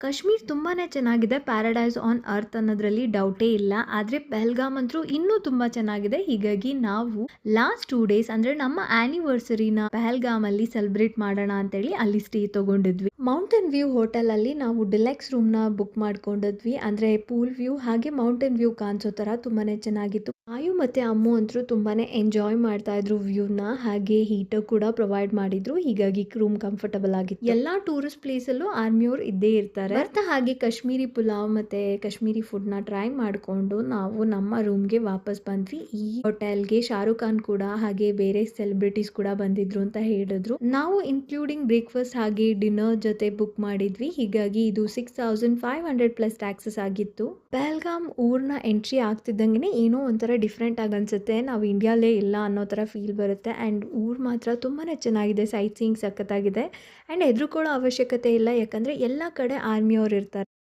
ಕಾಶ್ಮೀರ್ ತುಂಬಾನೇ ಚೆನ್ನಾಗಿದೆ. Paradise on earth ಅನ್ನೋದ್ರಲ್ಲಿ ಡೌಟೇ ಇಲ್ಲ. ಆದ್ರೆ ಪಹಲ್ಗಾಮ್ ಅಂತೂ ಇನ್ನೂ ತುಂಬಾ ಚೆನ್ನಾಗಿದೆ. ಹೀಗಾಗಿ ನಾವು ಲಾಸ್ಟ್ 2 ಡೇಸ್ ಅಂದ್ರೆ ನಮ್ಮ ಆನಿವರ್ಸರಿನ ಪಹಲ್ಗಾಮ್ ಅಲ್ಲಿ ಸೆಲೆಬ್ರೇಟ್ ಮಾಡೋಣ ಅಂತೇಳಿ ಅಲ್ಲಿ ಸ್ಟೇ ತಗೊಂಡಿದ್ವಿ. ಮೌಂಟೇನ್ ವ್ಯೂ ಹೋಟೆಲ್ ಅಲ್ಲಿ ನಾವು ಡಿಲೆಕ್ಸ್ ರೂಮ್ ನ ಬುಕ್ ಮಾಡ್ಕೊಂಡಿದ್ವಿ. ಅಂದ್ರೆ ಪೂಲ್ ವ್ಯೂ ಹಾಗೆ ಮೌಂಟೇನ್ ವ್ಯೂ ಕಾಣಿಸೋ ತರ ತುಂಬಾನೇ ಚೆನ್ನಾಗಿತ್ತು. ಆಯು ಮತ್ತೆ ಅಮ್ಮು ಅಂತೂ ತುಂಬಾನೇ ಎಂಜಾಯ್ ಮಾಡ್ತಾ ಇದ್ರು ವ್ಯೂನ. ಹಾಗೆ ಹೀಟರ್ ಕೂಡ ಪ್ರೊವೈಡ್ ಮಾಡಿದ್ರು. ಹೀಗಾಗಿ ರೂಮ್ ಕಂಫರ್ಟಬಲ್ ಆಗಿತ್ತು. ಎಲ್ಲಾ ಟೂರಿಸ್ಟ್ ಪ್ಲೇಸ್ ಅಲ್ಲೂ ಆರ್ಮಿಯವ್ರು ಇದ್ದೇ ಇರ್ತಾರೆ. ಬರ್ತಾ ಹಾಗೆ ಕಾಶ್ಮೀರಿ ಪುಲಾವ್ ಮತ್ತೆ ಕಾಶ್ಮೀರಿ ಫುಡ್ ನ ಟ್ರೈ ಮಾಡ್ಕೊಂಡು ನಾವು ನಮ್ಮ ರೂಮ್ಗೆ ವಾಪಸ್ ಬಂದ್ವಿ. ಈ ಹೋಟೆಲ್ಗೆ ಶಾರುಖ್ ಖಾನ್ ಕೂಡ ಹಾಗೆ ಬೇರೆ ಸೆಲೆಬ್ರಿಟೀಸ್ ಕೂಡ ಬಂದಿದ್ರು ಅಂತ ಹೇಳಿದ್ರು. ನಾವು ಇನ್ಕ್ಲೂಡಿಂಗ್ ಬ್ರೇಕ್ಫಾಸ್ಟ್ ಹಾಗೆ ಡಿನ್ನರ್ ಜೊತೆ ಬುಕ್ ಮಾಡಿದ್ವಿ. ಹೀಗಾಗಿ ಇದು 6500 ಪ್ಲಸ್ ಟ್ಯಾಕ್ಸಸ್ ಆಗಿತ್ತು. ಪಹಲ್ಗಾಮ್ ಊರ್ನ ಎಂಟ್ರಿ ಆಗ್ತಿದ್ದಂಗೆ ಏನೋ ಒಂಥರ ಡಿಫ್ರೆಂಟ್ ಆಗಿ ಅನ್ಸುತ್ತೆ. ನಾವು ಇಂಡಿಯಾಲೇ ಇಲ್ಲ ಅನ್ನೋ ತರ ಫೀಲ್ ಬರುತ್ತೆ. ಅಂಡ್ ಊರ್ ಮಾತ್ರ ತುಂಬಾನೇ ಚೆನ್ನಾಗಿದೆ. ಸೈಟ್ ಸೀಯಿಂಗ್ ಸಖತ್ತಾಗಿದೆ. ಅಂಡ್ ಹೆದರ್ಕೊಳ್ಳೋ ಅವಶ್ಯಕತೆ ಇಲ್ಲ. ಯಾಕಂದ್ರೆ ಎಲ್ಲಾ ಕಡೆ ಆರ್ಮಿಯವ್ರು ಇರ್ತಾರೆ.